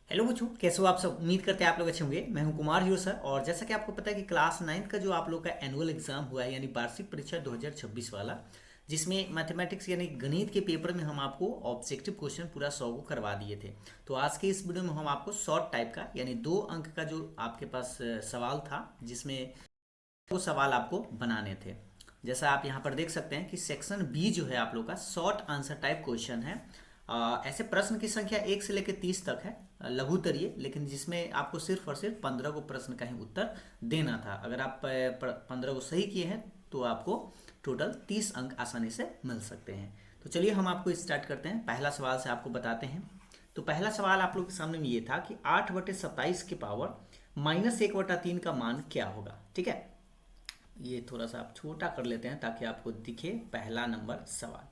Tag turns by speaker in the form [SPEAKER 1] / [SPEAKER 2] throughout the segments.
[SPEAKER 1] Hello बच्चों, कैसे हो आप सब। उम्मीद करते हैं आप लोग अच्छे होंगे। मैं हूं कुमार हिरो सर। और जैसा कि आपको पता है कि क्लास 9th का जो आप लोग का एनुअल एग्जाम हुआ है यानी वार्षिक परीक्षा 2026 वाला, जिसमें मैथमेटिक्स यानी गणित के पेपर में हम आपको ऑब्जेक्टिव क्वेश्चन पूरा 100 को करवा दिए थे। तो आज के इस वीडियो में हम आपको शॉर्ट टाइप का यानी 2 अंक का जो आपके पास सवाल था, जिसमें वो सवाल आपको बनाने थे। जैसा आप यहाँ पर देख सकते हैं कि सेक्शन बी जो है आप लोग का शॉर्ट आंसर टाइप क्वेश्चन है। ऐसे प्रश्न की संख्या 1 से लेकर 30 तक है, लघुत्तरीय, लेकिन जिसमें आपको सिर्फ और सिर्फ 15 को प्रश्न का ही उत्तर देना था। अगर आप 15 को सही किए हैं तो आपको टोटल 30 अंक आसानी से मिल सकते हैं। तो चलिए हम आपको स्टार्ट करते हैं। पहला सवाल से आपको बताते हैं। तो पहला सवाल आप लोग के सामने में ये था कि 8/27 के पावर -1/3 का मान क्या होगा। ठीक है, ये थोड़ा सा आप छोटा कर लेते हैं ताकि आपको दिखे पहला नंबर सवाल।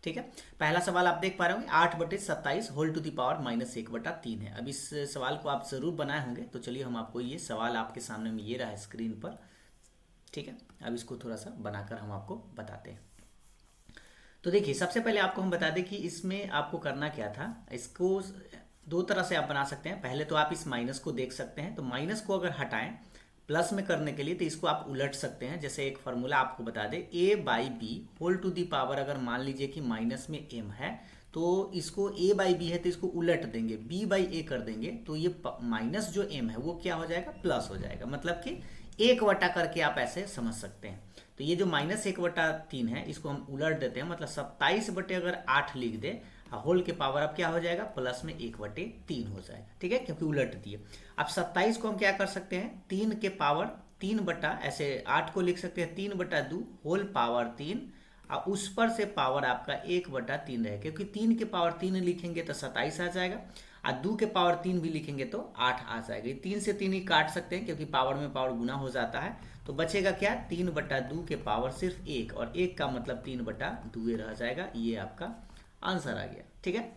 [SPEAKER 1] ठीक है, पहला सवाल आप देख पा रहे होंगे 8/27 होल टू द पावर -1/3 है। अब इस सवाल को आप जरूर बनाए होंगे। तो चलिए हम आपको ये सवाल आपके सामने में ये रहा है स्क्रीन पर। ठीक है, अब इसको थोड़ा सा बनाकर हम आपको बताते हैं। तो देखिए, सबसे पहले आपको हम बता दें कि इसमें आपको करना क्या था। इसको दो तरह से आप बना सकते हैं। पहले तो आप इस माइनस को देख सकते हैं। तो माइनस को अगर हटाएं प्लस में करने के लिए तो इसको आप उलट सकते हैं। जैसे एक फार्मूला आपको बता दें, a/b whole to the power, अगर मान लीजिए कि माइनस में m है तो इसको a/b है तो इसको उलट देंगे, b/a कर देंगे, तो ये माइनस जो m है वो क्या हो जाएगा, प्लस हो जाएगा। मतलब कि एक वटा करके आप ऐसे समझ सकते हैं। तो ये जो -1/3 है इसको हम उलट देते हैं, मतलब 27/8 लिख दे, होल के पावर अब क्या हो जाएगा, प्लस में 1/3 हो जाएगा। ठीक है, क्योंकि उलट दिए। अब 27 को हम क्या कर सकते हैं, 3 के पावर 3 बटा, ऐसे 8 को लिख सकते हैं 3/2 होल पावर 3, और उस पर से पावर आपका 1/3 रहेगा। क्योंकि 3 के पावर 3 लिखेंगे तो 27 आ जाएगा, और 2 के पावर 3 भी लिखेंगे तो 8 आ जाएगा। 3 से 3 ही काट सकते हैं क्योंकि पावर में पावर गुना हो जाता है। तो बचेगा क्या, 3/2 के पावर सिर्फ 1, और 1 का मतलब 3/2 रह जाएगा। ये आपका आंसर आ गया। ठीक है,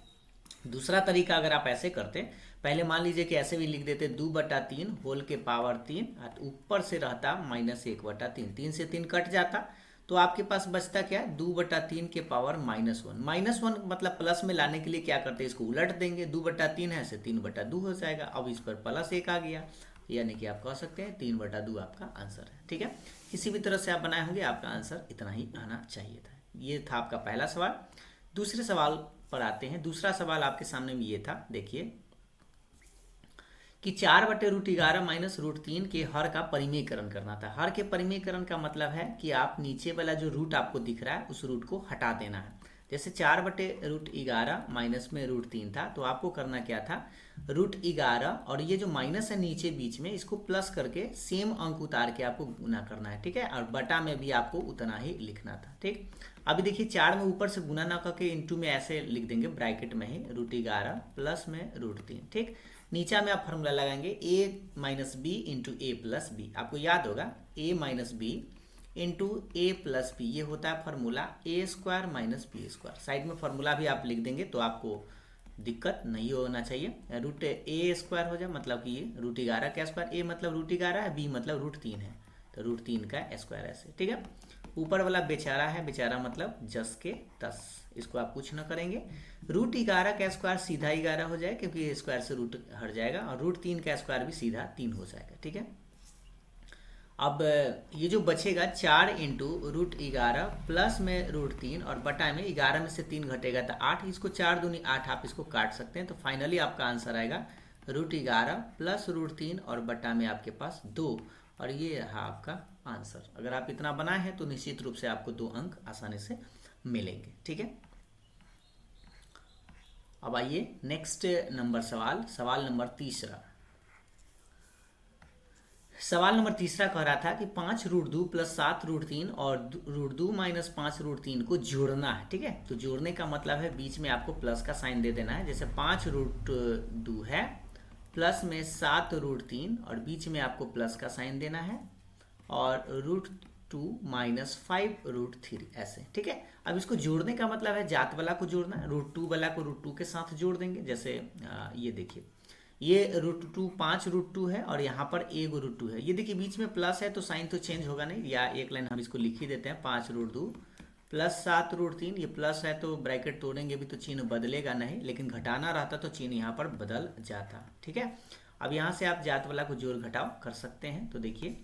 [SPEAKER 1] दूसरा तरीका अगर आप ऐसे करते, पहले मान लीजिए कि ऐसे भी लिख देते 2/3 होल के पावर 3, ऊपर से रहता -1/3, 3 से 3 कट जाता, तो आपके पास बचता क्या, 2/3 के पावर -1। -1 मतलब प्लस में लाने के लिए क्या करते हैं, इसको उलट देंगे। 2/3 है से 3/2 हो जाएगा। अब इस पर +1 आ गया, यानी कि आप कह सकते हैं 3/2 आपका आंसर है। ठीक है, किसी भी तरह से आप बनाए होंगे आपका आंसर इतना ही आना चाहिए था। ये था आपका पहला सवाल। दूसरे सवाल पर आते हैं। दूसरा सवाल आपके सामने में ये था, देखिए कि 4/√11 -√3 के हर का परिमेयकरण करना था। हर के परिमेयकरण का मतलब है कि आप नीचे वाला जो रूट आपको दिख रहा है उस रूट को हटा देना है। जैसे 4/√11 माइनस में √3 था, तो आपको करना क्या था, √11 और ये जो माइनस है नीचे बीच में, इसको प्लस करके सेम अंक उतार के आपको गुना करना है। ठीक है, और बटा में भी आपको उतना ही लिखना था। ठीक, अभी देखिए 4 में ऊपर से गुना ना करके इंटू में ऐसे लिख देंगे, ब्रैकेट में ही √11 प्लस में √3। ठीक, नीचा में आप फार्मूला लगाएंगे a-b इंटू a+b। आपको याद होगा a-b इंटू a+b, ये होता है फार्मूला a² - b²। साइड में फार्मूला भी आप लिख देंगे तो आपको दिक्कत नहीं होना चाहिए। √a² हो जाए, मतलब कि ये √11 का स्क्वायर, a मतलब √11 है, b मतलब √3 है, तो √3 का स्क्वायर ऐसे। ठीक है, ऊपर वाला बेचारा है, बेचारा मतलब 10 के 10, इसको आप कुछ ना करेंगे। √11 का स्क्वायर सीधा 11 हो जाए क्योंकि स्क्वायर से रूट हट जाएगा, और √3 का स्क्वायर भी सीधा 3 हो जाएगा। ठीक है, अब ये जो बचेगा 4 इंटू √11 प्लस में √3 और बटा में 11 में से 3 घटेगा तो 8, इसको 4 दूनी 8 आप इसको काट सकते हैं। तो फाइनली आपका आंसर आएगा √11 प्लस √3 और बटा में आपके पास 2, और ये रहा आपका आंसर। अगर आप इतना बनाए हैं तो निश्चित रूप से आपको 2 अंक आसानी से मिलेंगे। ठीक है, अब आइए नेक्स्ट नंबर सवाल, सवाल नंबर तीसरा। सवाल नंबर तीसरा कह रहा था कि 5√2 प्लस 7√3 और √2 माइनस 5√3 को जोड़ना है। ठीक है, तो जोड़ने का मतलब है बीच में आपको प्लस का साइन दे देना है। जैसे 5√2 है प्लस में 7√3 और बीच में आपको प्लस का साइन देना है, और √2 माइनस 5√3 ऐसे। ठीक है, अब इसको जोड़ने का मतलब है जात वाला को जोड़ना है, √2 वाला को √2 के साथ जोड़ देंगे। जैसे ये देखिए, ये √2 5√2 है और यहाँ पर एक √2 है। ये देखिए बीच में प्लस है तो साइन तो चेंज होगा नहीं, या एक लाइन हम इसको लिख ही देते हैं, 5√2 +7√3, ये प्लस है तो ब्रैकेट तोड़ेंगे भी तो चिन्ह बदलेगा नहीं, लेकिन घटाना रहता तो चिन्ह यहाँ पर बदल जाता। ठीक है, अब यहाँ से आप जात वाला को जोड़ घटाव कर सकते हैं। तो देखिए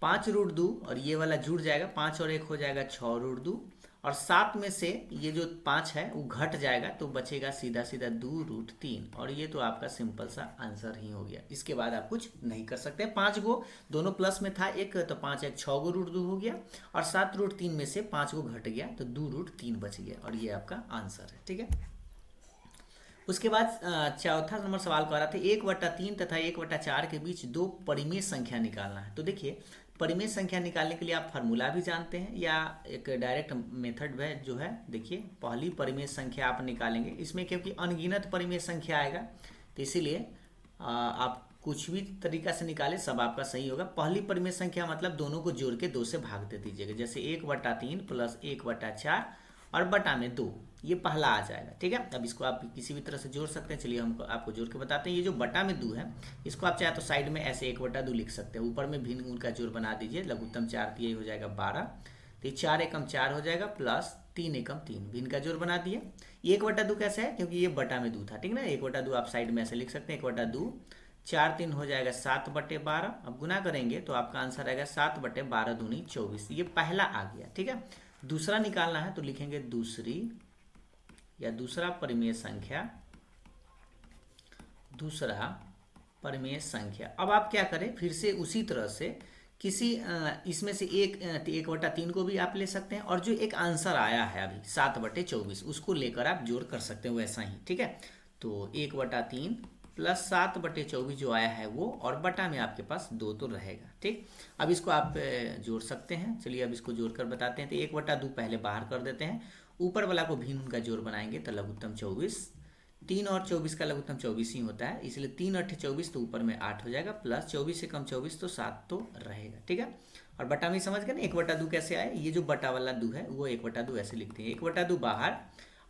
[SPEAKER 1] 5√2 और ये वाला जुड़ जाएगा, 5 और 1 हो जाएगा 6√2, और 7 में से ये जो 5 है वो घट जाएगा तो बचेगा सीधा सीधा 2√3, और ये तो आपका सिंपल सा आंसर ही हो गया। इसके बाद आप कुछ नहीं कर सकते। 5 गो दोनों प्लस में था एक, तो 5 एक 6√2 हो गया, और 7√3 में से 5 गो घट गया तो 2√3 बच गया, और ये आपका आंसर है। ठीक है, उसके बाद चौथा नंबर सवाल कह रहा था 1/3 तथा 1/4 के बीच दो परिमेय संख्या निकालना है। तो देखिए परिमेय संख्या निकालने के लिए आप फार्मूला भी जानते हैं या एक डायरेक्ट मेथड है जो है, देखिए पहली परिमेय संख्या आप निकालेंगे। इसमें क्योंकि अनगिनत परिमेय संख्या आएगा तो इसीलिए आप कुछ भी तरीका से निकाले सब आपका सही होगा। पहली परिमेय संख्या मतलब दोनों को जोड़ के 2 से भाग दे दीजिएगा, जैसे 1/3 प्लस 1/4 और बटा में 2, ये पहला आ जाएगा। ठीक है, अब इसको आप किसी भी तरह से जोड़ सकते हैं। चलिए हम आपको जोड़ के बताते हैं। ये जो बटा में 2 है इसको आप चाहे तो साइड में ऐसे 1/2 लिख सकते हैं, ऊपर में भिन्न उनका जोड़ बना दीजिए। लघुत्तम 4 यही हो जाएगा 12, तो 4 एकम 4 हो जाएगा, प्लस 3 एकम 3, भिन्न का जोड़ बना दिए। 1/2 कैसे है, क्योंकि ये बटा में 2 था। ठीक ना, 1/2 आप साइड में ऐसे लिख सकते हैं, 1/2, 4 3 हो जाएगा 7/12। अब गुना करेंगे तो आपका आंसर आएगा 7/12 दूनी 24, ये पहला आ गया। ठीक है, दूसरा निकालना है तो लिखेंगे दूसरी या दूसरा परिमेय संख्या, दूसरा परिमेय संख्या। अब आप क्या करें, फिर से उसी तरह से किसी इसमें से 1/3 को भी आप ले सकते हैं, और जो एक आंसर आया है अभी 7/24 उसको लेकर आप जोड़ कर सकते हैं वैसा ही। ठीक है, तो 1/3 प्लस 7/24 जो आया है वो, और बटा में आपके पास 2 तो रहेगा। ठीक, अब इसको आप जोड़ सकते हैं। चलिए अब इसको जोड़ कर बताते हैं। तो 1/2 पहले बाहर कर देते हैं, ऊपर वाला को भिन्न उनका जोड़ बनाएंगे तो लघुत्तम 24, 3 और 24 का लघुत्तम 24 ही होता है, इसलिए 3 8 24 तो ऊपर में 8 हो जाएगा, प्लस 24 से कम 24 तो 7 तो रहेगा। ठीक है, और बटा में समझ गए ना 1/2 कैसे आए, ये जो बटा वाला 2 है वो 1/2 ऐसे लिखते हैं, 1/2 बाहर,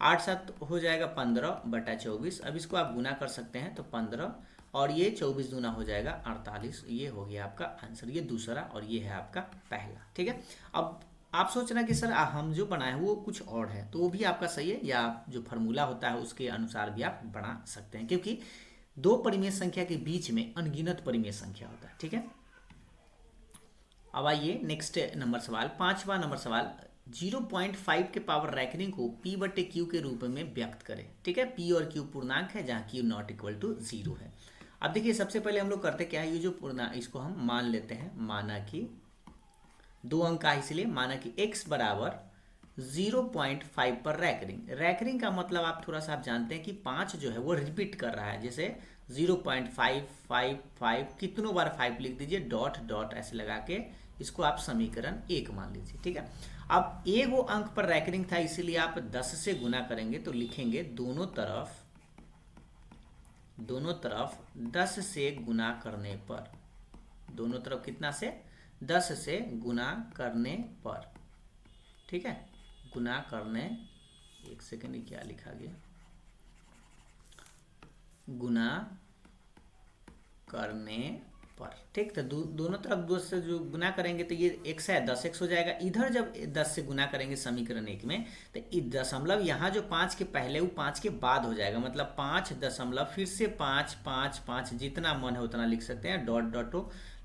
[SPEAKER 1] 8 7 हो जाएगा 15/24। अब इसको आप गुना कर सकते हैं तो 15, और ये 24 दूना हो जाएगा 48, ये हो गया आपका आंसर, ये दूसरा और ये है आपका पहला। ठीक है, अब आप सोच रहे हैं कि सर हम जो बनाए वो कुछ और है, तो वो भी आपका सही है, या आप जो फार्मूला होता है उसके अनुसार भी आप बना सकते हैं, क्योंकि दो परिमेय संख्या के बीच में अनगिनत परिमेय संख्या होता है। ठीक है, अब आइए नेक्स्ट नंबर सवाल, 5वां नंबर सवाल, 0.5 के पावर रैंकिंग को P/Q के रूप में व्यक्त करें। ठीक है, P और Q पूर्णांक है जहाँ Q नॉट इक्वल टू 0 है। अब देखिए सबसे पहले हम लोग करते क्या है, ये जो पूर्णांक इसको हम मान लेते हैं, माना कि 2 अंक का, इसलिए माना कि x बराबर 0.5 पर रैंकिंग का मतलब आप थोड़ा सा आप जानते हैं कि 5 जो है वो रिपीट कर रहा है, जैसे 0.555 कितनों बार 5 लिख दीजिए, डॉट डॉट ऐसे लगा के इसको आप समीकरण 1 मान लीजिए। ठीक है, अब एक वो अंक पर रैंकिंग था इसीलिए आप 10 से गुना करेंगे तो लिखेंगे दोनों तरफ 10 से गुना करने पर, दोनों तरफ कितना से, 10 से गुना करने पर। ठीक है, गुना करने, एक सेकेंड क्या लिखा गया, गुना करने पर। ठीक, तो दोनों तरफ 2 से जो गुना करेंगे तो ये x है 10x हो जाएगा। इधर जब 10 से गुना करेंगे समीकरण 1 में तो दशमलव यहाँ जो 5 के पहले वो 5 के बाद हो जाएगा, मतलब 5 दशमलव फिर से 5 5 5 जितना मन है उतना लिख सकते हैं, डॉट डॉट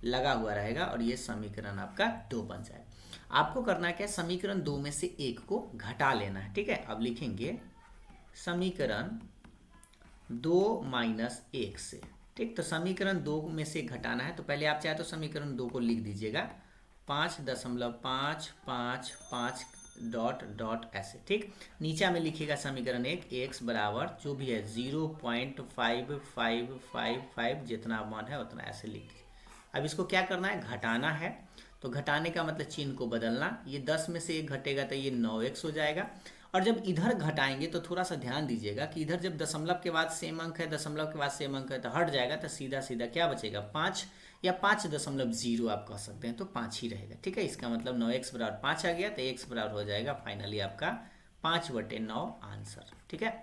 [SPEAKER 1] लगा हुआ रहेगा, और ये समीकरण आपका 2 बन जाएगा। आपको करना क्या है, समीकरण 2 में से 1 को घटा लेना है। ठीक है, अब लिखेंगे समीकरण 2 माइनस 1 से। ठीक, तो समीकरण 2 में से घटाना है तो पहले आप चाहे तो समीकरण 2 को लिख दीजिएगा 5.555 डॉट डॉट ऐसे। ठीक, नीचे में लिखिएगा समीकरण 1, x बराबर जो भी है 0.5555 जितना मन है उतना ऐसे लिख दीजिए। अब इसको क्या करना है, घटाना है, तो घटाने का मतलब चिन्ह को बदलना, ये 10 में से 1 घटेगा तो ये 9x हो जाएगा। और जब इधर घटाएंगे तो थोड़ा सा ध्यान दीजिएगा कि इधर जब दशमलव के बाद सेम अंक है, दशमलव के बाद सेम अंक है तो हट जाएगा, तो सीधा सीधा क्या बचेगा 5 या 5.0 आप कह सकते हैं, तो 5 ही रहेगा। ठीक है, इसका मतलब 9x बराबर 5 आ गया, तो x बराबर हो जाएगा फाइनली आपका 5/9 आंसर। ठीक है,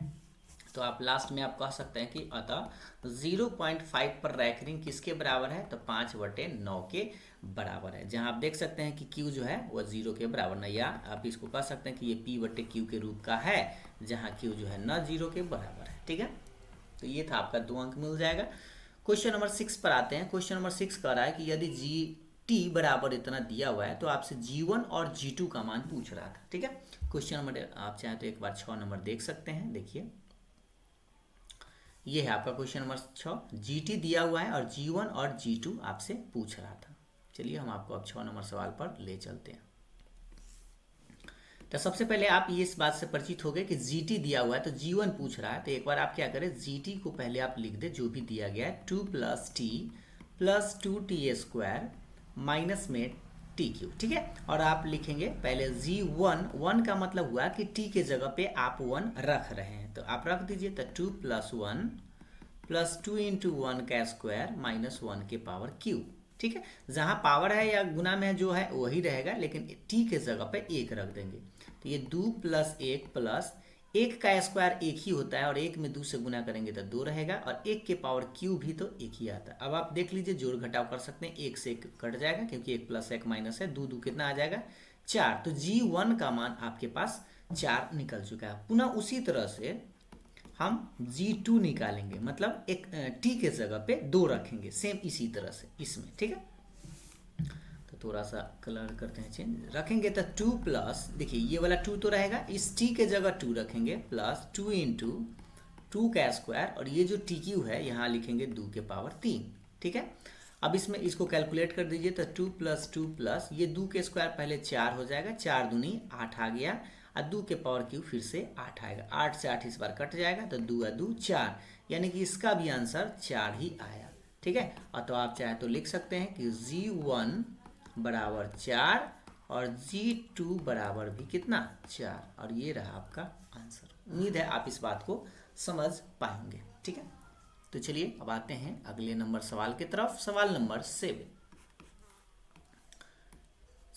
[SPEAKER 1] तो आप लास्ट में आप कह सकते हैं कि अतः 0.5 पर रैंकिंग किसके बराबर है, तो 5/9 के बराबर है। जहां आप देख सकते हैं कि Q जो है वह 0 के बराबर नहीं, या आप इसको कह सकते हैं कि ये P/Q के रूप का है, जहां Q जो है न 0 के बराबर है। ठीक है, तो ये था आपका 2 अंक मिल जाएगा। क्वेश्चन नंबर 6 पर आते हैं। क्वेश्चन नंबर 6 कह रहा है कि यदि GT बराबर इतना दिया हुआ है तो आपसे G1 और G2 का मान पूछ रहा था। ठीक है, क्वेश्चन नंबर आप चाहें तो एक बार 6 नंबर देख सकते हैं। देखिए ये है आपका क्वेश्चन नंबर 6, GT दिया हुआ है और G1 और G2 आपसे पूछ रहा था। चलिए हम आपको अब 6 नंबर सवाल पर ले चलते हैं। तो सबसे पहले आप ये इस बात से परिचित हो गए कि GT दिया हुआ है तो G1 पूछ रहा है, तो एक बार आप क्या करें, GT को पहले आप लिख दे जो भी दिया गया है, 2 + t + 2t² माइनस में TQ। ठीक है, और आप लिखेंगे पहले G1, 1 का मतलब हुआ कि t के जगह पे आप 1 रख रहे हैं, तो आप रख दीजिए। तो 2 + 1 + 2 × 1 का स्क्वायर माइनस 1 के पावर Q। ठीक है, जहाँ पावर है या गुना में जो है वही रहेगा, लेकिन t के जगह पे 1 रख देंगे। तो ये 2 + 1 + 1 का स्क्वायर 1 ही होता है, और 1 में 2 से गुना करेंगे तो 2 रहेगा, और 1 के पावर Q भी तो 1 ही आता है। अब आप देख लीजिए, जोड़ घटाव कर सकते हैं, 1 से 1 कट जाएगा क्योंकि 1 + 1 माइनस है, 2 2 कितना आ जाएगा, 4। तो G1 का मान आपके पास 4 निकल चुका है। पुनः उसी तरह से हम G2 निकालेंगे, मतलब एक t के जगह पे 2 रखेंगे, सेम इसी तरह से इसमें। ठीक है, तो थोड़ा सा कलर करते हैं चेंज, रखेंगे तो 2 + देखिए ये वाला 2 तो रहेगा, इस t के जगह 2 रखेंगे, प्लस 2 × 2 का स्क्वायर, और ये जो TQ है यहाँ लिखेंगे 2 के पावर 3। ठीक है, अब इसमें इसको कैलकुलेट कर दीजिए, तो 2 + 2 + ये 2 के स्क्वायर पहले 4 हो जाएगा, 4 दूनी 8 आ गया, और 2 के पावर Q फिर से 8 आएगा, 8 से 8 इस बार कट जाएगा, तो 2 × 2 4, यानी कि इसका भी आंसर 4 ही आया। ठीक है, और तो आप चाहे तो लिख सकते हैं कि G1 बराबर 4 और G2 बराबर भी कितना, 4, और ये रहा आपका आंसर। उम्मीद है आप इस बात को समझ पाएंगे। ठीक है, तो चलिए अब आते हैं अगले नंबर सवाल की तरफ। सवाल नंबर 7।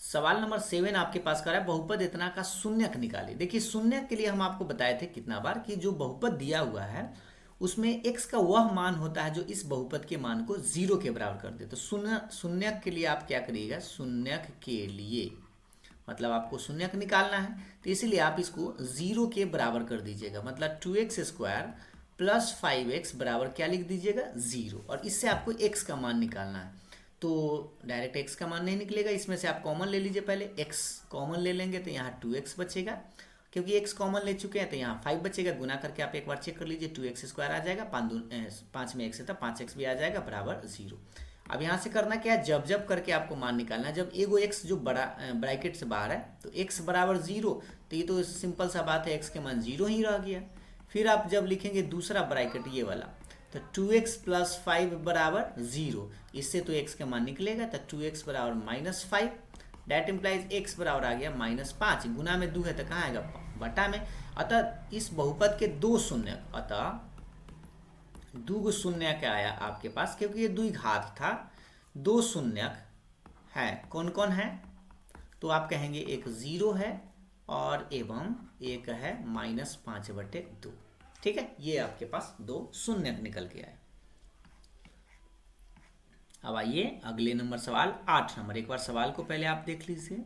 [SPEAKER 1] सवाल नंबर 7 आपके पास कर रहा है, बहुपद इतना का शून्यक निकालिए। देखिए शून्यक के लिए हम आपको बताए थे कितना बार कि जो बहुपद दिया हुआ है उसमें x का वह मान होता है जो इस बहुपद के मान को 0 के बराबर कर दे। तो शून्यक के लिए आप क्या करिएगा, शून्यक के लिए मतलब आपको शून्यक निकालना है, तो इसीलिए आप इसको 0 के बराबर कर दीजिएगा, मतलब 2x² + 5x बराबर क्या लिख दीजिएगा, 0, और इससे आपको x का मान निकालना है। तो डायरेक्ट x का मान नहीं निकलेगा, इसमें से आप कॉमन ले लीजिए, पहले x कॉमन ले लेंगे तो यहाँ 2x बचेगा, क्योंकि x कॉमन ले चुके हैं तो यहाँ 5 बचेगा, गुना करके आप एक बार चेक कर लीजिए, 2x² आ जाएगा, 5 में x है तो 5x भी आ जाएगा बराबर 0। अब यहाँ से करना क्या है, जब जब करके आपको मान निकालना है। जब एगो x जो बड़ा ब्रैकेट से बाहर है तो x बराबर 0, तो ये तो सिंपल सा बात है, x के मान 0 ही रह गया। फिर आप जब लिखेंगे दूसरा ब्रैकेट ये वाला, तो 2x + 5 बराबर 0, इससे तो x का मान निकलेगा, तो 2x बराबर -5, डैट इम्प्लाइज x बराबर आ गया -5, गुना में 2 है तो कहाँ आएगा, बटा में। अतः इस बहुपद के 2 शून्यक, अतः 2 शून्यक आया आपके पास, क्योंकि ये 2 घात था, 2 शून्यक है। कौन कौन है, तो आप कहेंगे एक 0 है और एवं एक है -5/2। ठीक है, ये आपके पास 2 शून्यक निकल के आए। अब आइए अगले नंबर सवाल 8 नंबर, एक बार सवाल को पहले आप देख लीजिए।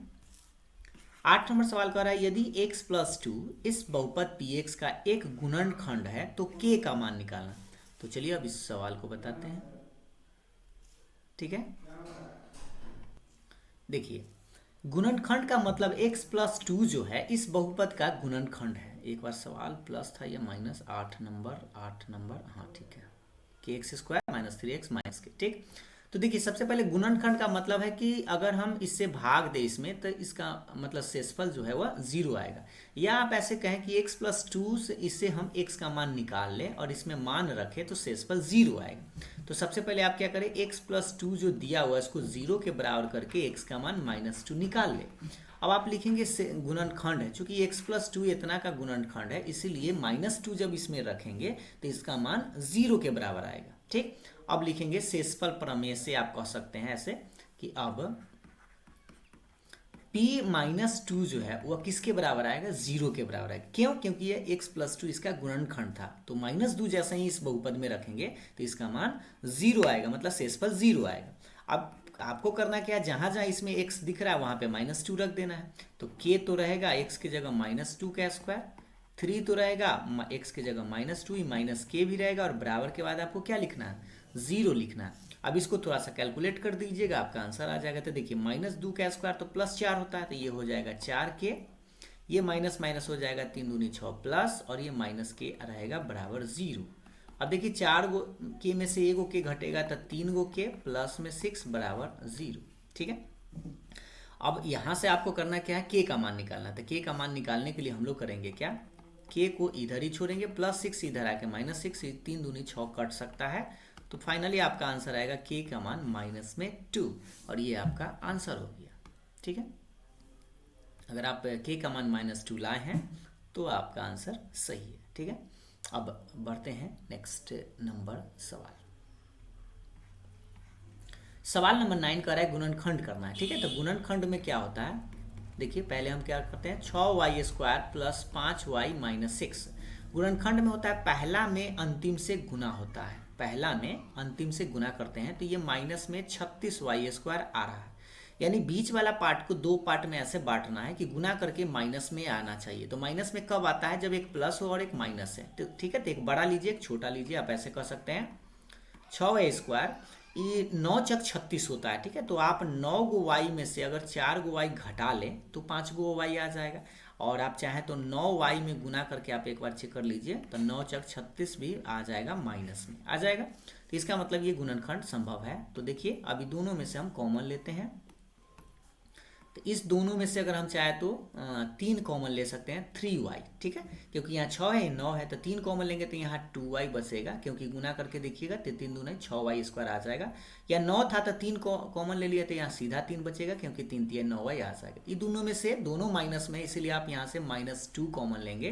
[SPEAKER 1] 8 नंबर सवाल कह रहा है, यदि x + 2 इस बहुपद px का एक गुणनखंड है तो k का मान निकालना। तो चलिए अब इस सवाल को बताते हैं। ठीक है, देखिए गुणनखंड का मतलब x + 2 जो है इस बहुपद का गुणनखंड है। एक बार सवाल प्लस था या -8 नंबर, हाँ ठीक है, kx² - 3x - k। ठीक, तो देखिए सबसे पहले गुणनखंड का मतलब है कि अगर हम इससे भाग दें इसमें, तो इसका मतलब शेषफल जो है वह 0 आएगा। या आप ऐसे कहें कि x + 2 से इससे हम x का मान निकाल लें और इसमें मान रखें तो शेषफल 0 आएगा। तो सबसे पहले आप क्या करें, x + 2 जो दिया हुआ है इसको 0 के बराबर करके x का मान -2 निकाल लें। अब आप लिखेंगे गुणनखंड है, चूंकि x + 2 इतना का गुणनखंड है, इसीलिए -2 जब इसमें रखेंगे तो इसका मान 0 के बराबर आएगा। ठीक, अब लिखेंगे शेषफल प्रमेय से आप कह सकते हैं ऐसे कि अब p माइनस टू जो है वह किसके बराबर आएगा, जीरो के बराबर आएगा। क्यों? क्योंकि ये x प्लस टू इसका गुणनखंड था, तो माइनस दो जैसे ही इस बहुपद में रखेंगे तो इसका मान जीरो आएगा, मतलब शेषफल जीरो आएगा। अब आपको करना क्या है, जहां जहां इसमें x दिख रहा है वहां पे माइनस टू रख देना है। तो k तो रहेगा x की जगह माइनस टू का स्क्वायर, 3 तो रहेगा x की जगह माइनस टू, माइनस के भी रहेगा, और बराबर के बाद आपको क्या लिखना है, जीरो लिखना है। अब इसको थोड़ा सा कैलकुलेट कर दीजिएगा, आपका आंसर आ जाएगा। तो देखिए माइनस दो का स्क्वायर तो प्लस 4 होता है, तो ये हो जाएगा 4k, ये माइनस माइनस हो जाएगा 3 दूनी 6 प्लस, और ये माइनस के रहेगा बराबर जीरो। अब देखिए 4 गो के में से एगो के घटेगा तो 3 गो के प्लस में 6 बराबर जीरो। ठीक है, अब यहाँ से आपको करना क्या है, के का मान निकालना। तो के का मान निकालने के लिए हम लोग करेंगे क्या, के को इधर ही छोड़ेंगे, प्लस 6 इधर आके माइनस 6, 3 दूनी 6 कट सकता है, तो फाइनली आपका आंसर आएगा के का मान माइनस में 2, और ये आपका आंसर हो गया। ठीक है, अगर आप के का मान माइनस 2 लाए हैं तो आपका आंसर सही है। ठीक है, अब बढ़ते हैं नेक्स्ट नंबर सवाल नंबर 9 कह रहा है गुणनखंड करना है। ठीक है, तो गुणनखंड में क्या होता है, देखिए पहले हम क्या करते हैं, 6y square plus 5y minus 6। गुणनखंड में होता है पहला में अंतिम से गुना होता है, पहला में अंतिम से गुना करते हैं, तो ये माइनस में 36y स्क्वायर आ रहा है। यानी बीच वाला पार्ट को दो पार्ट में ऐसे बांटना है कि गुना करके माइनस में आना चाहिए। तो माइनस में कब आता है, जब एक प्लस हो और एक माइनस है। तो ठीक है, तो एक बड़ा लीजिए एक छोटा लीजिए, आप ऐसे कर सकते हैं। 6y स्क्वायर ये 9 चक 36 होता है। ठीक है, तो आप 9 गो वाई में से अगर 4 गो वाई घटा लें तो 5 गो वाई आ जाएगा, और आप चाहें तो 9 वाई में गुना करके आप एक बार चेक कर लीजिए, तो 9 चक 36 भी आ जाएगा, माइनस में आ जाएगा। तो इसका मतलब ये गुणनखंड संभव है। तो देखिए अभी दोनों में से हम कॉमन लेते हैं, तो इस दोनों में से अगर हम चाहे तो 3 कॉमन ले सकते हैं, 3y। ठीक है, क्योंकि यहाँ 6 है 9 है, तो 3 कॉमन लेंगे तो यहाँ 2y बचेगा, क्योंकि गुना करके देखिएगा तो 3 दूना 6y स्क्वायर आ जाएगा। या 9 था तो 3 कॉमन ले लिया तो यहाँ सीधा 3 बचेगा, क्योंकि 3 3 9y आ जाएगा। ये दोनों में से दोनों माइनस में, इसीलिए आप यहाँ से -2 कॉमन लेंगे,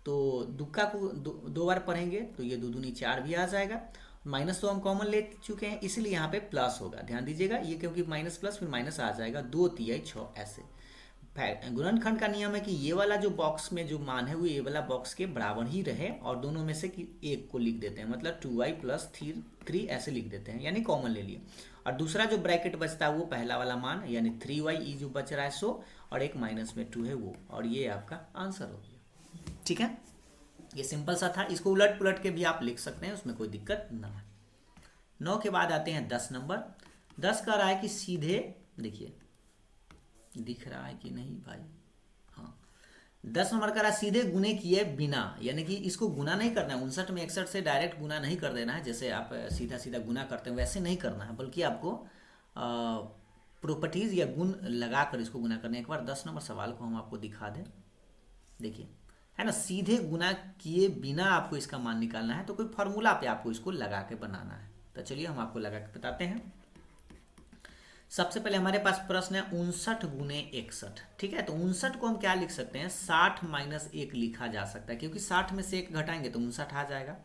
[SPEAKER 1] तो दुक्का को दो बार पढ़ेंगे तो ये 2 दूनी 4 भी आ जाएगा। माइनस तो हम कॉमन ले चुके हैं, इसलिए यहाँ पे प्लस होगा, ध्यान दीजिएगा, ये क्योंकि माइनस प्लस फिर माइनस आ जाएगा, 2 3 6 ऐसे। गुणनखंड का नियम है कि ये वाला जो बॉक्स में जो मान है वो ये वाला बॉक्स के बराबर ही रहे, और दोनों में से कि एक को लिख देते हैं, मतलब 2y प्लस 3 ऐसे लिख देते हैं, यानी कॉमन ले लिए। और दूसरा जो ब्रैकेट बचता है वो पहला वाला मान, यानी 3y जो बच रहा है सो, और एक माइनस में 2 है वो, और ये आपका आंसर हो गया। ठीक है, ये सिंपल सा था, इसको उलट पुलट के भी आप लिख सकते हैं, उसमें कोई दिक्कत ना है। 9 के बाद आते हैं 10 नंबर। 10 का रहा है कि सीधे, देखिए दिख रहा है कि नहीं भाई, हाँ 10 नंबर का रहा सीधे गुने किए बिना, यानी कि इसको गुना नहीं करना है, 59 में 61 से डायरेक्ट गुना नहीं कर देना है, जैसे आप सीधा सीधा गुना करते हैं वैसे नहीं करना है, बल्कि आपको प्रॉपर्टीज या गुण लगा कर इसको गुना करना है। एक बार 10 नंबर सवाल को हम आपको दिखा दें, देखिए है ना, सीधे गुना किए बिना आपको इसका मान निकालना है, तो कोई फॉर्मूला पे आपको इसको लगा के बनाना है। तो चलिए हम आपको लगा के बताते हैं। सबसे पहले हमारे पास प्रश्न है 59 गुने 61। ठीक है, तो 59 को हम क्या लिख सकते हैं, 60 माइनस 1 लिखा जा सकता है, क्योंकि 60 में से 1 घटाएंगे तो 59 आ जाएगा।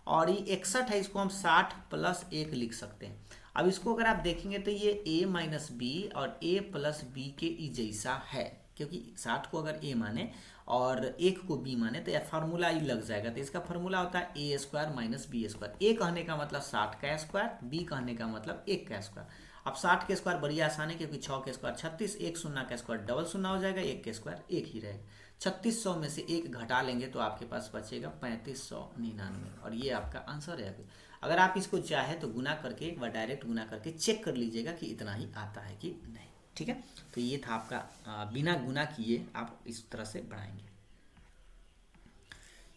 [SPEAKER 1] और ये 61 है, इसको हम 60 प्लस 1 लिख सकते हैं। अब इसको अगर आप देखेंगे तो ये a माइनस बी और a प्लस बी के ई जैसा है, क्योंकि 60 को अगर a माने और 1 को b माने तो फार्मूला ही लग जाएगा। तो इसका फार्मूला होता है a square minus B square. a कहने का मतलब 60 का स्क्वायर, b कहने का मतलब 1 का स्क्वायर। अब 60 के स्क्वायर बड़ी आसान है, क्योंकि 6 के स्क्वायर 36, 1 शून्य का स्क्वायर डबल शून्य हो जाएगा, 1 के स्क्वायर 1 ही रहेगा। 3600 में से 1 घटा लेंगे तो आपके पास बचेगा 3599, और ये आपका आंसर है। अगर आप इसको चाहे तो गुना करके व डायरेक्ट गुना करके चेक कर लीजिएगा कि इतना ही आता है कि नहीं। ठीक है, तो ये था आपका बिना गुना किए आप इस तरह से बढ़ाएंगे।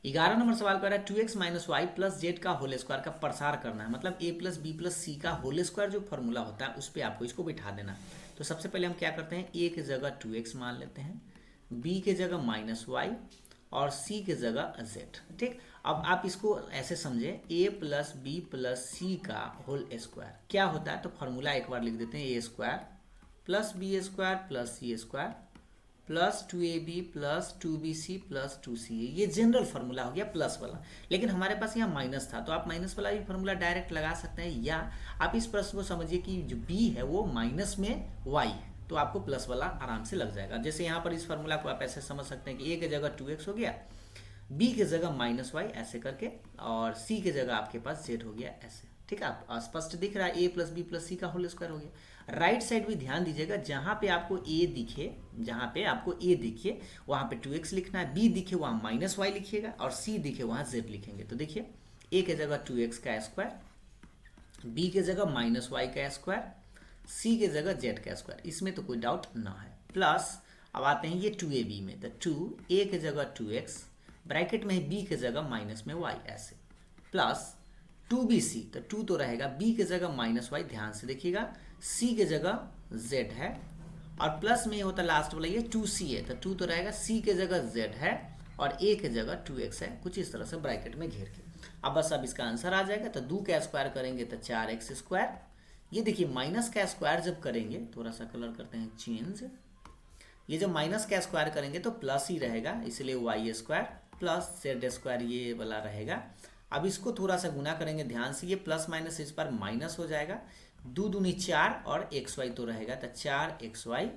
[SPEAKER 1] 11 नंबर सवाल कर रहा है 2x minus Y plus Z का होल स्क्वायर का प्रसार करना है, मतलब a plus B plus C का होल स्क्वायर जो फॉर्मूला होता है उस पर आपको इसको बिठा देना। तो सबसे पहले हम क्या करते हैं, a की जगह 2x मान लेते हैं, b के जगह माइनस वाई और c के जगह z। ठीक, अब आप इसको ऐसे समझे, a plus B plus C का होल स्क्वायर क्या होता है, तो फॉर्मूला एक बार लिख देते हैं, a square plus B square plus C square plus 2ab plus 2bc plus 2ca। ये जनरल फार्मूला हो गया प्लस वाला, लेकिन हमारे पास यहाँ माइनस था तो आप माइनस वाला भी फार्मूला डायरेक्ट लगा सकते हैं, या आप इस प्रश्न को समझिए कि जो b है वो माइनस में y है, तो आपको प्लस वाला आराम से लग जाएगा। जैसे यहाँ पर इस फार्मूला को आप ऐसे समझ सकते हैं कि a की जगह 2x हो गया, b की जगह -y ऐसे करके, और c की जगह आपके पास z हो गया ऐसे। ठीक है, आप स्पष्ट दिख रहा है, a plus B plus C का होल स्क्वायर हो गया। राइट साइड भी ध्यान दीजिएगा, जहाँ पे आपको a दिखे, जहाँ पे आपको a दिखे वहाँ पे 2x लिखना है, b दिखे वहाँ -y लिखिएगा, और c दिखे वहाँ z लिखेंगे। तो देखिए a की जगह 2x का स्क्वायर, b की जगह -y का स्क्वायर, c की जगह z का स्क्वायर, इसमें तो कोई डाउट ना है। प्लस अब आते हैं ये 2ab में, तो 2a की जगह 2x, ब्रैकेट में b की जगह माइनस में y ऐसे, प्लस 2bc, तो 2 तो रहेगा, b की जगह -y, ध्यान से देखिएगा, c की जगह z है, और प्लस में ये होता है लास्ट वाला ये 2c है, तो 2 तो रहेगा, c की जगह z है, और a की जगह 2x है, कुछ इस तरह से ब्रैकेट में घेर के। अब बस अब इसका आंसर आ जाएगा, तो 2 का स्क्वायर करेंगे तो 4x स्क्वायर, ये देखिए माइनस का स्क्वायर जब करेंगे, थोड़ा सा कलर करते हैं चेंज, ये जब माइनस का स्क्वायर करेंगे तो प्लस ही रहेगा, इसलिए Y square plus Z square ये वाला रहेगा। अब इसको थोड़ा सा गुना करेंगे ध्यान से, ये प्लस माइनस इस पर माइनस हो जाएगा, 2 दूनी 4 और एक्स वाई तो रहेगा, तो 4xy,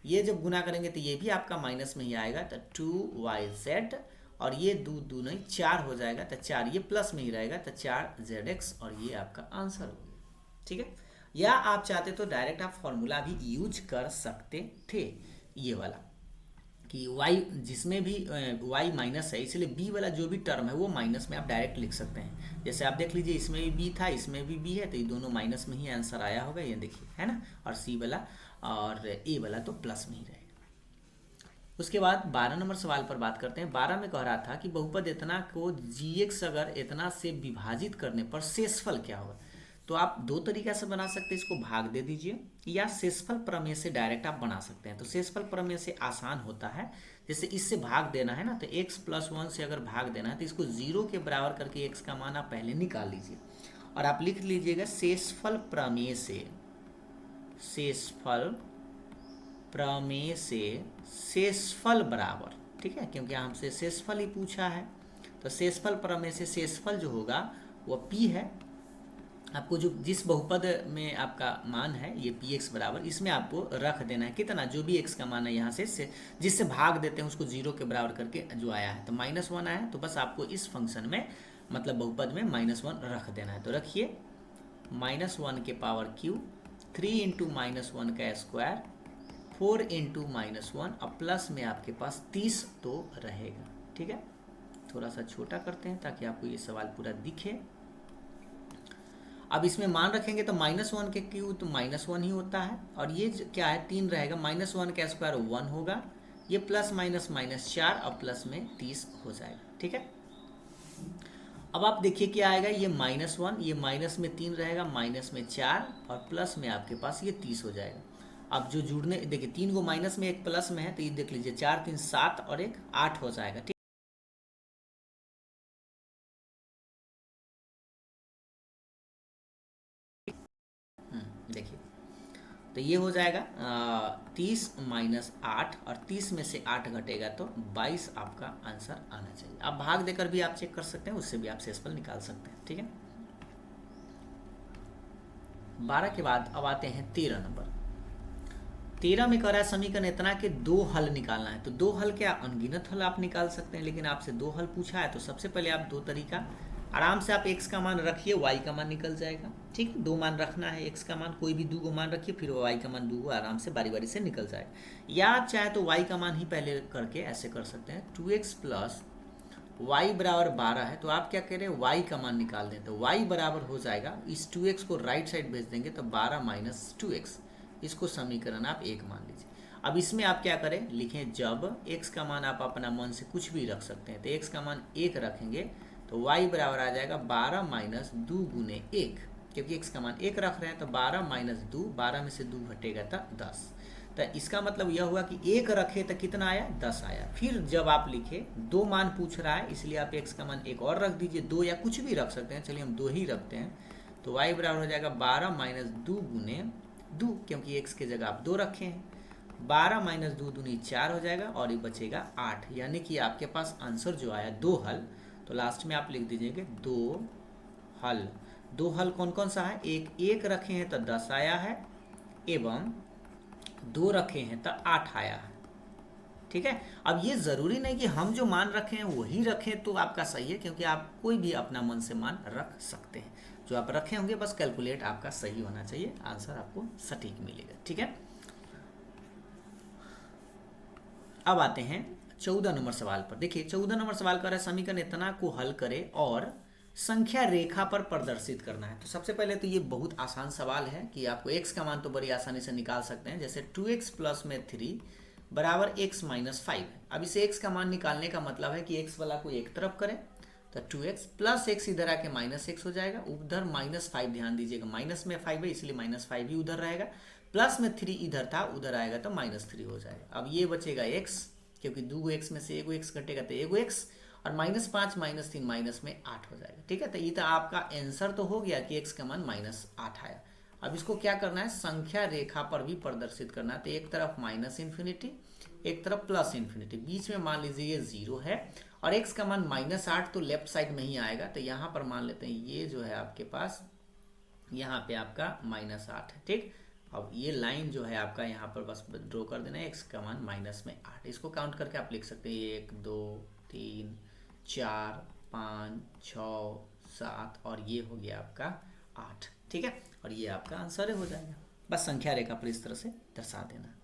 [SPEAKER 1] ये जब गुना करेंगे तो ये भी आपका माइनस में ही आएगा, तो 2yz, और ये 2 दूनी 4 हो जाएगा, तो 4 ये प्लस में ही रहेगा, तो 4zx, और ये आपका आंसर हो गया। ठीक है, या आप चाहते तो डायरेक्ट आप फॉर्मूला भी यूज कर सकते थे, ये वाला कि y जिसमें भी y माइनस है, इसलिए b वाला जो भी टर्म है वो माइनस में आप डायरेक्ट लिख सकते हैं। जैसे आप देख लीजिए, इसमें भी b था, इसमें भी b है, तो ये दोनों माइनस में ही आंसर आया होगा, ये देखिए है ना, और c वाला और a वाला तो प्लस में ही रहेगा। उसके बाद 12 नंबर सवाल पर बात करते हैं। 12 में कह रहा था कि बहुपद इतना को gx अगर इतना से विभाजित करने पर शेषफल क्या होगा। तो आप दो तरीका से बना सकते हैं, इसको भाग दे दीजिए, या शेषफल प्रमेय से डायरेक्ट आप बना सकते हैं। तो शेषफल प्रमेय से आसान होता है, जैसे इससे भाग देना है ना, तो x + 1 से अगर भाग देना है तो इसको 0 के बराबर करके x का मान आप पहले निकाल लीजिए, और आप लिख लीजिएगा शेषफल प्रमेय से, शेषफल प्रमेय से शेषफल बराबर, ठीक है, क्योंकि हमसे शेषफल ही पूछा है, तो शेषफल प्रमेय से शेषफल जो होगा वो p है। आपको जो जिस बहुपद में आपका मान है ये px बराबर, इसमें आपको रख देना है कितना, जो भी x का मान है यहाँ से जिससे भाग देते हैं उसको 0 के बराबर करके जो आया है, तो -1 आया है, तो बस आपको इस फंक्शन में मतलब बहुपद में -1 रख देना है। तो रखिए -1 के पावर क्यू, 3 × -1 का स्क्वायर, 4 × -1, अब प्लस में आपके पास 30 तो रहेगा। ठीक है, थोड़ा सा छोटा करते हैं ताकि आपको ये सवाल पूरा दिखे। अब इसमें मान रखेंगे तो -1 के क्यू तो -1 ही होता है, और ये क्या है 3 रहेगा, -1 का स्क्वायर 1 होगा, ये प्लस माइनस -4 और प्लस में 30 हो जाएगा। ठीक है, अब आप देखिए क्या आएगा, ये -1, ये माइनस में 3 रहेगा, माइनस में 4 और प्लस में आपके पास ये 30 हो जाएगा। अब जो जुड़ने देखिए 3 को माइनस में एक प्लस में है, तो ये देख लीजिए 4 3 7 और 1 8 हो जाएगा। ठीक, देखिए तो ये हो जाएगा 30 - 8, और 30 में से 8 घटेगा तो 22 आपका आंसर आना चाहिए। अब भाग देकर भी आप चेक कर सकते हैं, उससे भी आप शेषफल निकाल सकते हैं। ठीक है, 12 के बाद अब आते हैं 13 नंबर। 13 में कह रहा है समीकरण इतना के 2 हल निकालना है। तो 2 हल क्या, अनगिनत हल आप निकाल सकते हैं, लेकिन आपसे 2 हल पूछा है तो सबसे पहले आप 2 तरीका, आराम से आप x का मान रखिए, y का मान निकल जाएगा। ठीक है, 2 मान रखना है, x का मान कोई भी 2 मान रखिए, फिर y का मान 2 आराम से बारी बारी से निकल जाएगा। या आप चाहे तो y का मान ही पहले करके ऐसे कर सकते हैं, 2x + y = 12 है, तो आप क्या करें y का मान निकाल दें, तो y बराबर हो जाएगा, इस 2x को राइट साइड भेज देंगे तो 12 - 2x, इसको समीकरण आप 1 मान लीजिए। अब इसमें आप क्या करें, लिखें जब x का मान आप अपना मन से कुछ भी रख सकते हैं, तो x का मान 1 रखेंगे तो y बराबर आ जाएगा 12 - 2 × 1, क्योंकि x का मान 1 रख रहे हैं, तो 12 - 2, 12 में से 2 घटेगा तो 10। तो इसका मतलब यह हुआ कि 1 रखे तो कितना आया, 10 आया। फिर जब आप लिखे 2 मान पूछ रहा है, इसलिए आप x का मान 1 और रख दीजिए, 2 या कुछ भी रख सकते हैं, चलिए हम 2 ही रखते हैं, तो y बराबर हो जाएगा 12 - 2 × 2, क्योंकि x की जगह आप 2 रखे हैं, 12 - 2 दूनी 4 हो जाएगा, और ये बचेगा 8, यानी कि आपके पास आंसर जो आया 2 हल, तो लास्ट में आप लिख दीजिएगा 2 हल। 2 हल कौन कौन सा है, एक रखे हैं तो 10 आया है, एवं 2 रखे हैं तो 8 आया है। ठीक है, अब ये ज़रूरी नहीं कि हम जो मान रखे हैं वही रखें तो आपका सही है, क्योंकि आप कोई भी अपना मन से मान रख सकते हैं। जो आप रखे होंगे बस कैलकुलेट आपका सही होना चाहिए, आंसर आपको सटीक मिलेगा। ठीक है, अब आते हैं 14 नंबर सवाल पर। देखिए 14 नंबर सवाल कर रहा है समीकरण इतना को हल करें और संख्या रेखा पर प्रदर्शित करना है। तो सबसे पहले तो ये बहुत आसान सवाल है कि आपको x का मान तो बड़ी आसानी से निकाल सकते हैं। जैसे 2x प्लस में 3 बराबर x माइनस 5 है। अब इसे x का मान निकालने का मतलब है कि x वाला को एक तरफ करें तो 2x प्लस x इधर आके माइनस x हो जाएगा, उधर माइनस 5, ध्यान दीजिएगा माइनस में 5 है इसलिए माइनस 5 भी उधर रहेगा, प्लस में 3 इधर था उधर आएगा तो माइनस 3 हो जाएगा। अब ये बचेगा x, क्योंकि 2 x में से एगो x घटेगा तो एगो x, और -5 -3 माइनस में 8 हो जाएगा। ठीक है, तो ये तो आपका आंसर तो हो गया कि x का मान -8 आया। अब इसको क्या करना है, संख्या रेखा पर भी प्रदर्शित करना है। तो एक तरफ -इन्फिनिटी एक तरफ +इन्फिनिटी, बीच में मान लीजिए ये 0 है और x का मान -8 तो लेफ्ट साइड में ही आएगा। तो यहाँ पर मान लेते हैं ये जो है आपके पास यहाँ पे आपका -8 है। ठीक, अब ये लाइन जो है आपका यहाँ पर बस ड्रॉ कर देना है, x का मान -8। इसको काउंट करके आप लिख सकते हैं 1 2 3 4 5 6 7 और ये हो गया आपका 8। ठीक है, और ये आपका आंसर हो जाएगा। बस संख्या रेखा पर इस तरह से दर्शा देना।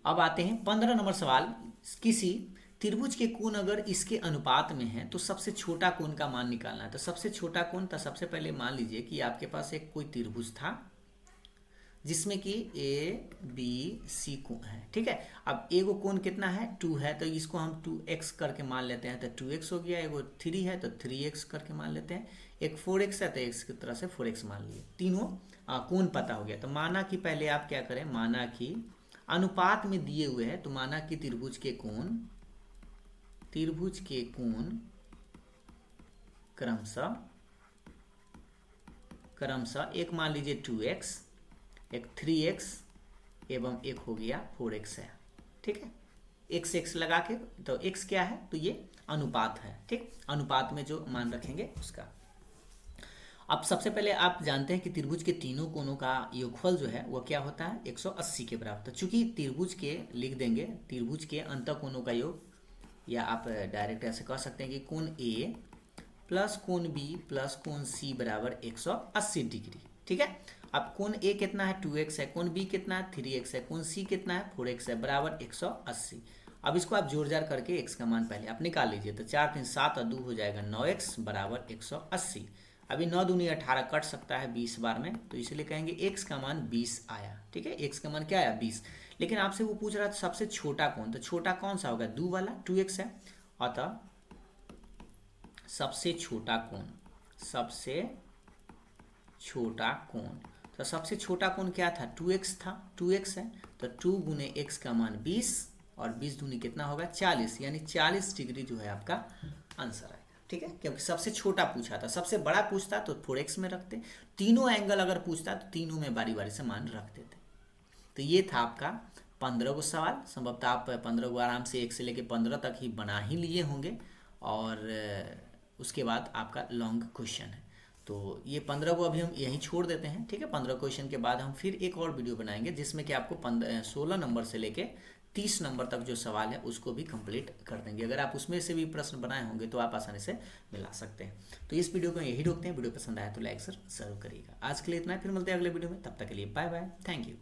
[SPEAKER 1] अब आते हैं 15 नंबर सवाल। किसी त्रिभुज के कोण अगर इसके अनुपात में है तो सबसे छोटा कोण का मान निकालना है। तो सबसे छोटा कोण, तो सबसे पहले मान लीजिए कि आपके पास एक कोई त्रिभुज था जिसमें कि ABC कोण है। ठीक है, अब एगो कोण कितना है 2 है तो इसको हम 2x करके मान लेते हैं, तो 2x हो गया। एगो 3 है तो 3x करके मान लेते हैं। एक 4x है तो x की तरह से 4x मान लिए। तीनों कोण पता हो गया। तो माना कि पहले आप क्या करें, माना कि अनुपात में दिए हुए हैं, तो माना कि त्रिभुज के कोण क्रमशः एक मान लीजिए 2x, एक 3x एवं एक हो गया 4x है। ठीक है, x लगा के, तो x क्या है, तो ये अनुपात है। ठीक, अनुपात में जो मान रखेंगे उसका। अब सबसे पहले आप जानते हैं कि त्रिभुज के तीनों कोणों का योगफल जो है वो क्या होता है 180 के बराबर। तो चूंकि त्रिभुज के लिख देंगे त्रिभुज के अंतःकोणों का योग, या आप डायरेक्ट ऐसे कह सकते हैं कि कोण A प्लस कोण B प्लस कोण C बराबर 180 डिग्री। ठीक है, अब कोण A कितना है 2x है, कोण B कितना है 3x है, कोण C कितना है 4x है, बराबर 180। अब इसको आप जोड़ जाड़ करके x का मान पहले आप निकाल लीजिए। तो 4 3 7 और 2 हो जाएगा 9x बराबर 180। अभी 9 दूनी 18 कट सकता है 20 बार में, तो इसलिए कहेंगे x का मान 20 आया। ठीक है, x का मान क्या आया 20। लेकिन आपसे वो पूछ रहा था सबसे छोटा कौन, तो छोटा कौन सा होगा 2 वाला 2x है। अतः सबसे छोटा कोण, तो सबसे छोटा कोण क्या था 2x था, 2x है तो 2 गुने x का मान 20 और 20 दूनी कितना होगा 40, यानी 40 डिग्री जो है आपका आंसर आएगा। ठीक है, क्योंकि सबसे छोटा पूछा था, सबसे बड़ा पूछता तो 4x में रखते, तीनों एंगल अगर पूछता तो तीनों में बारी बारी से मान रख देते। तो ये था आपका 15 गो सवाल। संभवतः आप 15 गो आराम से 1 से लेकर 15 तक ही बना ही लिए होंगे, और उसके बाद आपका लॉन्ग क्वेश्चन है। तो ये 15 को अभी हम यहीं छोड़ देते हैं। ठीक है, 15 क्वेश्चन के बाद हम फिर एक और वीडियो बनाएंगे जिसमें कि आपको 16 नंबर से लेके 30 नंबर तक जो सवाल है उसको भी कंप्लीट कर देंगे। अगर आप उसमें से भी प्रश्न बनाए होंगे तो आप आसानी से मिला सकते हैं। तो इस वीडियो को यही रोकते हैं। वीडियो पसंद आया तो लाइक जरूर करिएगा। आज के लिए इतना, फिर मिलते हैं अगले वीडियो में। तब तक के लिए बाय बाय, थैंक यू।